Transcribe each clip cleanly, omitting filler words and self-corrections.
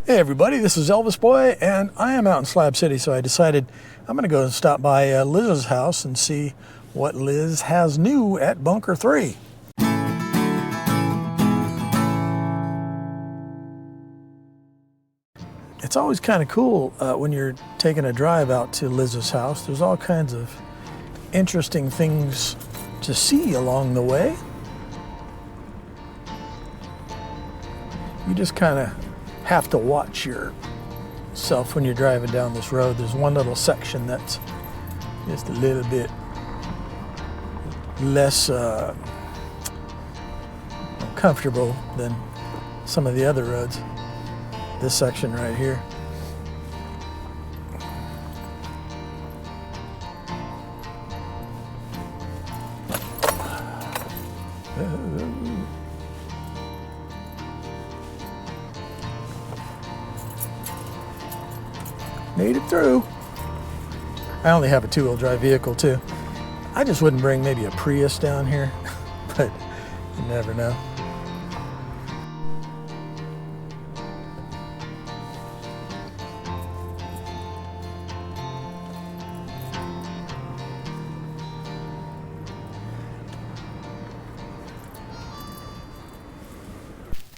Hey everybody, this is Elvis Boy, and I am out in Slab City, so I decided I'm going to go and stop by Liz's house and see what Liz has new at Bunker 3. It's always kind of cool when you're taking a drive out to Liz's house. There's all kinds of interesting things to see along the way. You just kind of have to watch yourself when you're driving down this road. There's one little section that's just a little bit less comfortable than some of the other roads. This section right here. Made it through. I only have a two-wheel drive vehicle too. I just wouldn't bring maybe a Prius down here, but you never know.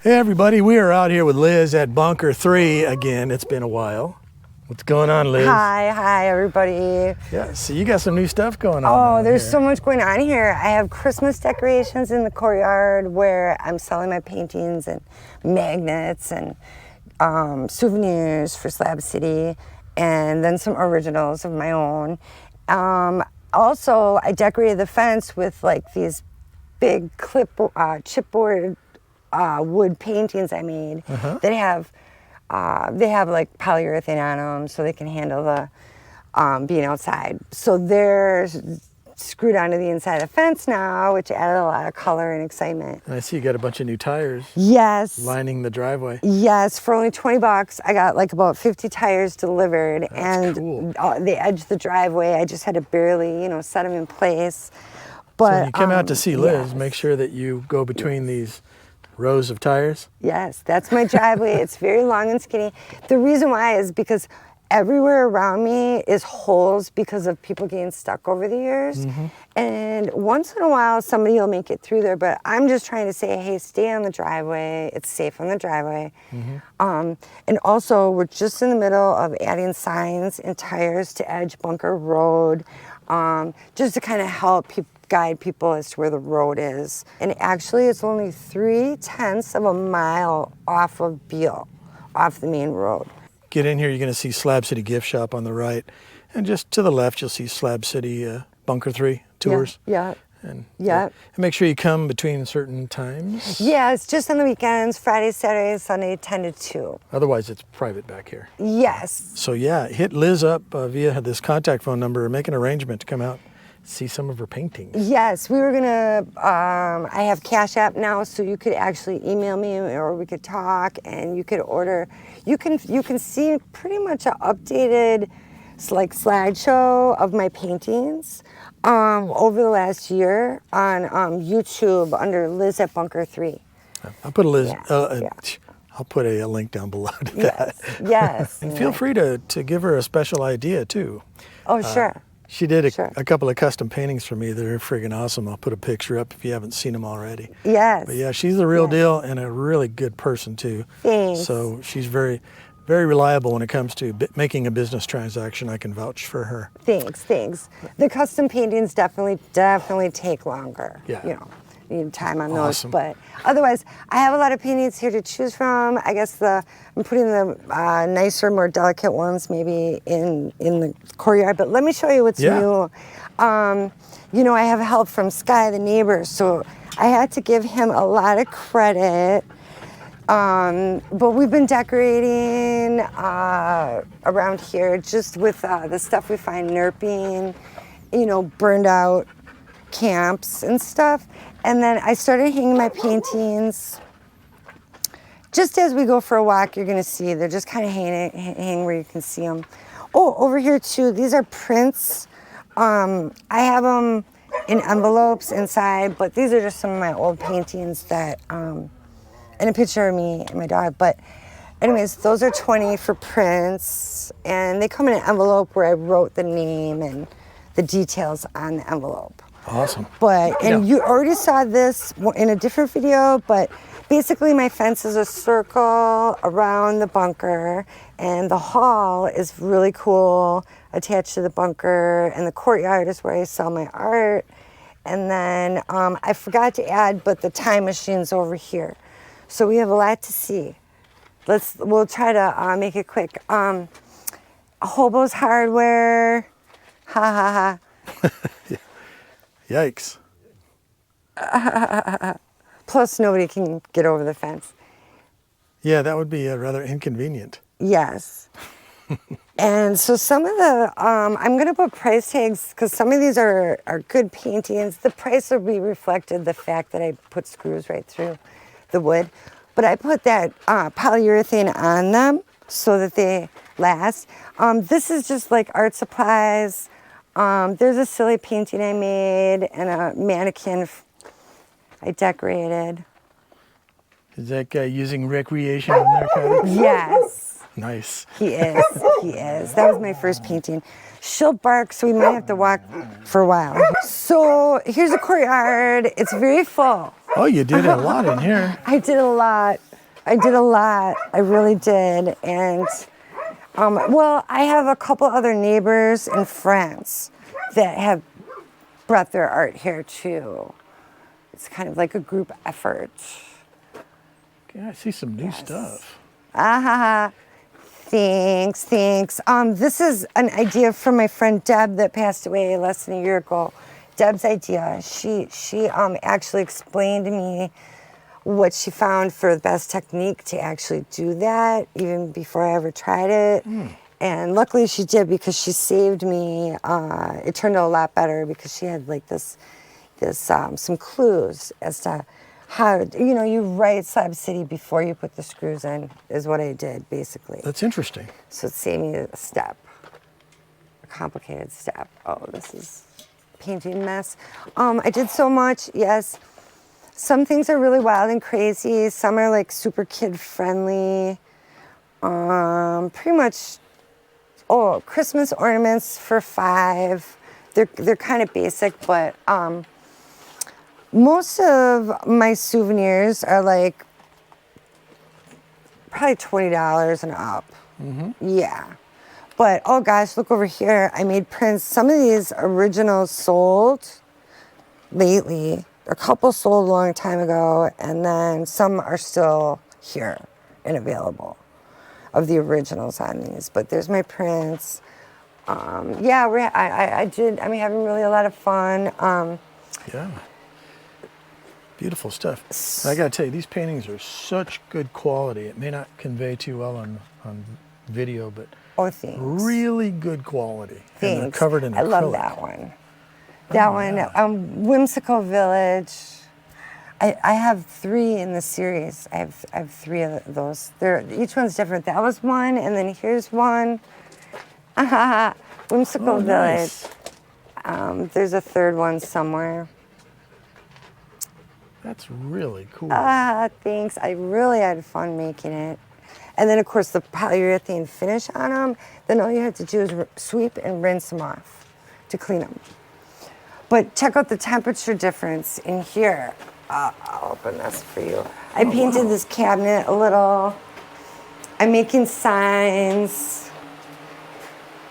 Hey everybody, we are out here with Liz at Bunker 3 again. It's been a while. What's going on, Liz? Hi everybody. Yeah, so you got some new stuff going on. Oh, there's so much going on here. I have Christmas decorations in the courtyard where I'm selling my paintings and magnets and souvenirs for Slab City, and then some originals of my own. Also, I decorated the fence with like these big chipboard wood paintings I made that have they have like polyurethane on them so they can handle the being outside. So they're screwed onto the inside of the fence now, which added a lot of color and excitement. And I see you got a bunch of new tires. Yes. Lining the driveway. Yes, for only $20, I got like about 50 tires delivered. That's and cool. They edged the driveway. I just had to barely, set them in place. But so when you come out to see Liz, yes. make sure that you go between these rows of tires. Yes, that's my driveway. It's very long and skinny. The reason why is because everywhere around me is holes because of people getting stuck over the years. And once in a while, somebody will make it through there, but I'm just trying to say, hey, stay on the driveway. It's safe on the driveway. And also, we're just in the middle of adding signs and tires to Edge Bunker Road, just to kind of help guide people as to where the road is. And actually, it's only 3/10 of a mile off of Beale, off the main road. Get in here, you're going to see Slab City Gift Shop on the right. And just to the left, you'll see Slab City Bunker 3 tours. Yeah. And Yeah. and make sure you come between certain times. Yeah, it's just on the weekends, Friday, Saturday, Sunday, 10 to 2. Otherwise, it's private back here. Yes. So yeah, hit Liz up via this contact phone number and make an arrangement to come out, see some of her paintings. Yes, we were gonna, I have Cash App now, so you could actually email me or we could talk and you could order. You can see pretty much an updated like slideshow of my paintings over the last year on YouTube under Liz at Bunker 3. I'll put a Liz, Yeah. I'll put a link down below to Yes, that. yes. And feel free to give her a special idea too. Oh, sure. She did Sure. a couple of custom paintings for me. They're friggin' awesome. I'll put a picture up if you haven't seen them already. Yes. But yeah, she's the real deal and a really good person too. Thanks. So she's very, very reliable when it comes to making a business transaction. I can vouch for her. Thanks. The custom paintings definitely take longer. Yeah. Need time on Awesome. those. But otherwise, I have a lot of paintings here to choose from. I guess I'm putting the nicer, more delicate ones maybe in the courtyard. But let me show you what's new. I have help from Sky, the neighbor, so I had to give him a lot of credit. But we've been decorating around here just with the stuff we find nerping, burned out camps and stuff. And then I started hanging my paintings. Just as we go for a walk, you're gonna see they're just kind of hanging where you can see them. Oh, over here too, these are prints. I have them in envelopes inside, but these are just some of my old paintings that, and a picture of me and my dog. But anyways, those are 20 for prints, and they come in an envelope where I wrote the name and the details on the envelope. Awesome. But, and you already saw this in a different video, but basically my fence is a circle around the bunker, and the hall is really cool attached to the bunker, and the courtyard is where I sell my art. And then I forgot to add, but the time machine's over here. So we have a lot to see. We'll try to make it quick. Hobo's Hardware, ha ha ha. Yikes. Plus, nobody can get over the fence. Yeah, that would be rather inconvenient. Yes. And so some of the, I'm going to put price tags because some of these are good paintings. The price will be reflected the fact that I put screws right through the wood. But I put that polyurethane on them so that they last. This is just like art supplies. There's a silly painting I made and a mannequin I decorated. Is that guy using recreational narcotics? Yes. Nice. He is. He is. That was my first painting. She'll bark, so we might have to walk for a while. So here's a courtyard. It's very full. Oh, you did a lot in here. I did a lot. I really did. And, well, I have a couple other neighbors and friends that have brought their art here, too. It's kind of like a group effort. Okay, I see some new stuff. Thanks. This is an idea from my friend Deb that passed away less than a year ago. Deb's idea. She actually explained to me what she found for the best technique to actually do that, even before I ever tried it. And luckily she did, because she saved me. It turned out a lot better because she had like some clues as to how, you write Slab City before you put the screws in, is what I did, basically. That's interesting. So it saved me a step, a complicated step. Oh, this is painting mess. I did so much, yes. Some things are really wild and crazy. Some are like super kid friendly. Pretty much, Christmas ornaments for $5. They're kind of basic, but most of my souvenirs are like probably $20 and up. Yeah. But, oh gosh, look over here. I made prints. Some of these originals sold lately. A couple sold a long time ago, and then some are still here and available of the originals on these. But there's my prints. Yeah, I'm having really a lot of fun. Yeah. Beautiful stuff. I got to tell you, these paintings are such good quality. It may not convey too well on video, but Thanks. really good quality. Thanks. And they're covered in acrylic. I love that one. That one, Whimsical Village. I have 3 in the series. I have 3 of those. Each one's different. That was one, and then here's one. Whimsical Village. Nice. There's a third one somewhere. That's really cool. Thanks. I really had fun making it. And then, of course, the polyurethane finish on them, then all you have to do is sweep and rinse them off to clean them. But check out the temperature difference in here. I'll open this for you. I painted this cabinet a little. I'm making signs.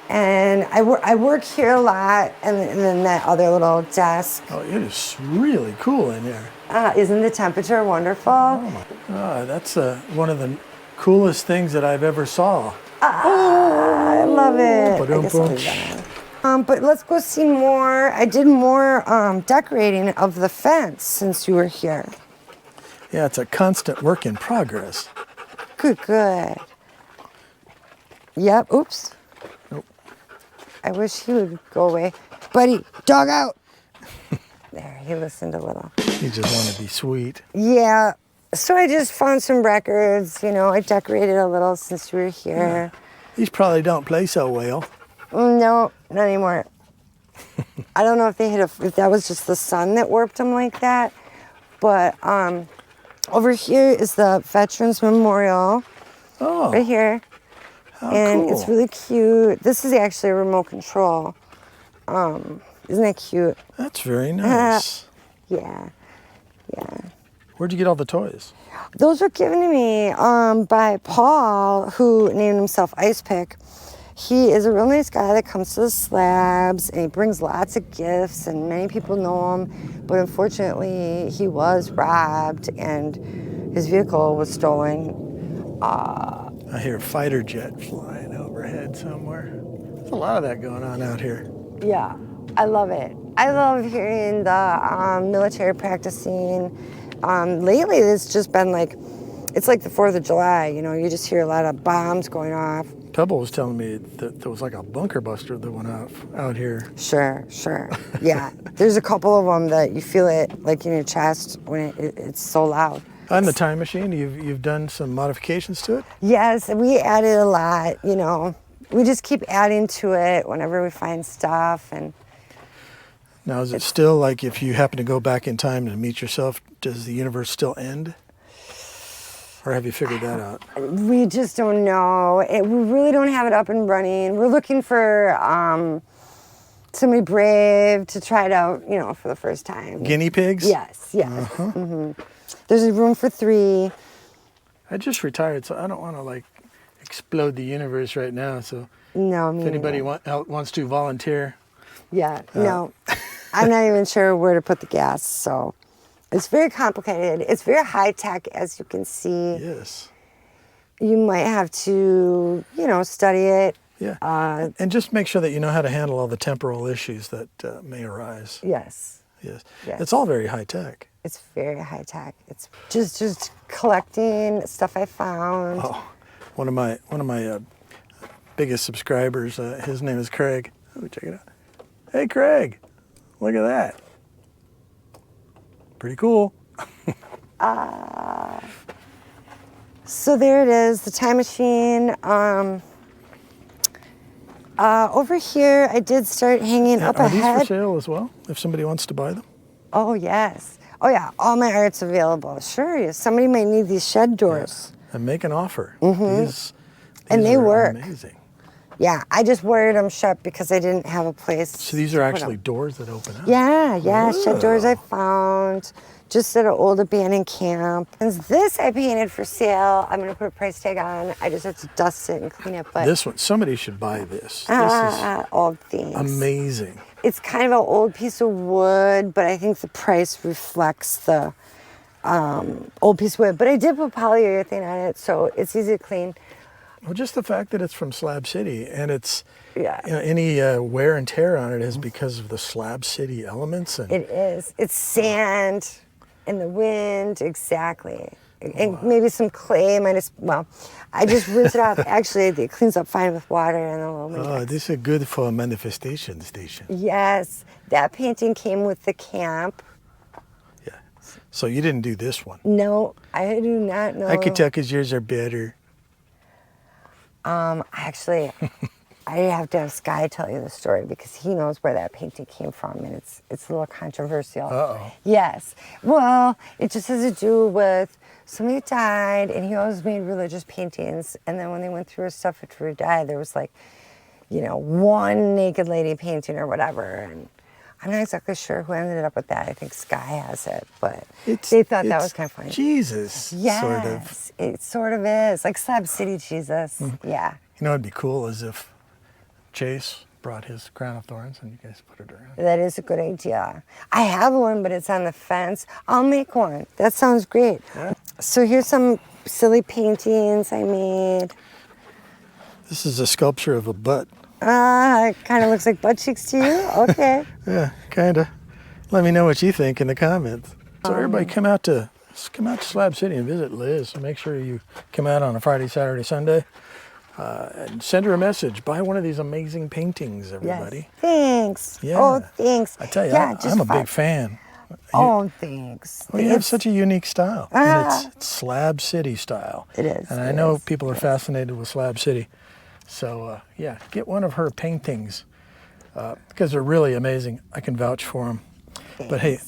And I work here a lot, and then that other little desk. Oh, it is really cool in there. Isn't the temperature wonderful? That's one of the coolest things that I've ever saw. I love it. I guess I'll leave that on. But let's go see more. I did more decorating of the fence since you were here. Yeah, it's a constant work in progress. Good. Yep, oops. Nope. I wish he would go away. Buddy, dog out. There, he listened a little. You just want to be sweet. Yeah, so I just found some records. I decorated a little since you were here. Yeah. These probably don't play so well. No, not anymore. I don't know if if that was just the sun that warped them like that. But over here is the Veterans Memorial. Oh, right here. how And cool. it's really cute. This is actually a remote control. Isn't that cute? That's very nice. Yeah, yeah. Where'd you get all the toys? Those were given to me by Paul, who named himself Ice Pick. He is a real nice guy that comes to the slabs, and he brings lots of gifts, and many people know him. But unfortunately, he was robbed, and his vehicle was stolen. I hear a fighter jet flying overhead somewhere. There's a lot of that going on out here. Yeah, I love it. I love hearing the military practicing. Lately, it's just been like, it's like the 4th of July, you know, you just hear a lot of bombs going off. Pebble was telling me that there was like a bunker buster that went off out here. Sure. Yeah, there's a couple of them that you feel it like in your chest when it's so loud. On the time machine, you've done some modifications to it? Yes, we added a lot, you know. We just keep adding to it whenever we find stuff. And Now, is it still like if you happen to go back in time to meet yourself, does the universe still end? Or have you figured that out? we just don't know. We really don't have it up and running. We're looking for somebody brave to try it out, you know, for the first time. Guinea pigs? Yes. Mm-hmm. There's a room for 3. I just retired, so I don't want to like explode the universe right now. So No, me if anybody neither. wants to volunteer, Yeah, no. I'm not even sure where to put the gas, so it's very complicated. It's very high tech, as you can see. yes. You might have to, you know, study it. Yeah. And just make sure that you know how to handle all the temporal issues that may arise. Yes, Yes. Yes. It's all very high tech. it's very high tech. It's just collecting stuff I found. Oh, one of my biggest subscribers, his name is Craig. Oh, check it out. Hey, Craig, look at that. Pretty cool. So there it is, the time machine. Over here, I did start hanging up Are these for ahead. sale as well, if somebody wants to buy them? Oh, yes. Oh, yeah, all my art's available. Sure, somebody might need these shed doors. And make an offer. These And they are work. amazing. Yeah, I just wired them shut because I didn't have a place. So these are to put actually 'em. doors that open up. Yeah, shed doors I Whoa. found just at an old abandoned camp. And this I painted for sale. I'm gonna put a price tag on. I just have to dust it and clean it. But This one, somebody should buy this. This all things. is amazing. It's kind of an old piece of wood, but I think the price reflects the old piece of wood. But I did put polyurethane on it, so it's easy to clean. Well, just the fact that it's from Slab City and it's, Yeah. you know, any wear and tear on it is because of the Slab City elements. And It is. It's sand and the wind, exactly. And maybe some clay. I just rinse it off. Actually, it cleans up fine with water and a little bit. oh, this is good for a manifestation station. Yes, that painting came with the camp. Yeah. So you didn't do this one. No, I do not know. I could tell because yours are better. Actually, I have to have Sky tell you the story because he knows where that painting came from, and it's a little controversial. Uh-oh. Yes. Well, it just has to do with somebody died, and he always made religious paintings. And then when they went through his stuff after he died, there was like, you know, one naked lady painting or whatever. And I'm not exactly sure who ended up with that. I think Sky has it, but they thought that was kind of funny. Jesus, Yes, sort of. it sort of is like Slab City Jesus. Yeah. You know, it'd be cool as if Chase brought his crown of thorns and you guys put it around. That is a good idea. I have one, but it's on the fence. I'll make one. That sounds great. Yeah. So here's some silly paintings I made. This is a sculpture of a butt. It kind of looks like butt cheeks to you? Okay. Yeah, kind of. Let me know what you think in the comments. So everybody come out to Slab City and visit Liz. So make sure you come out on a Friday, Saturday, Sunday. And send her a message. Buy one of these amazing paintings, everybody. Yes. Thanks. Yeah. Oh, thanks. I tell you, yeah, I'm a big fan. Oh, thanks. Well, you have such a unique style. And Ah. it's Slab City style. It is, And I it know is, people are fascinated with Slab City. So, yeah, get one of her paintings because they're really amazing. I can vouch for them. But hey,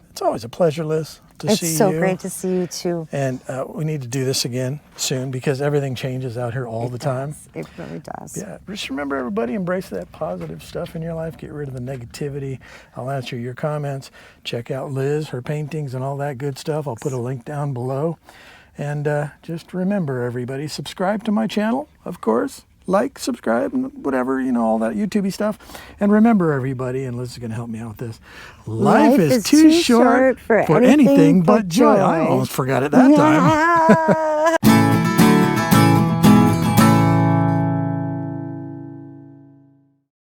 it's always a pleasure, Liz. to see you. It's so great to see you too. And we need to do this again soon because everything changes out here all the time. It really does. Yeah, just remember, everybody, embrace that positive stuff in your life. Get rid of the negativity. I'll answer your comments. Check out Liz, her paintings, and all that good stuff. I'll put a link down below. And just remember, everybody, subscribe to my channel, of course. Like, subscribe, and whatever, all that YouTube-y stuff. And remember, everybody, and Liz is going to help me out with this. Life is too short for anything but joy. I almost forgot it that time.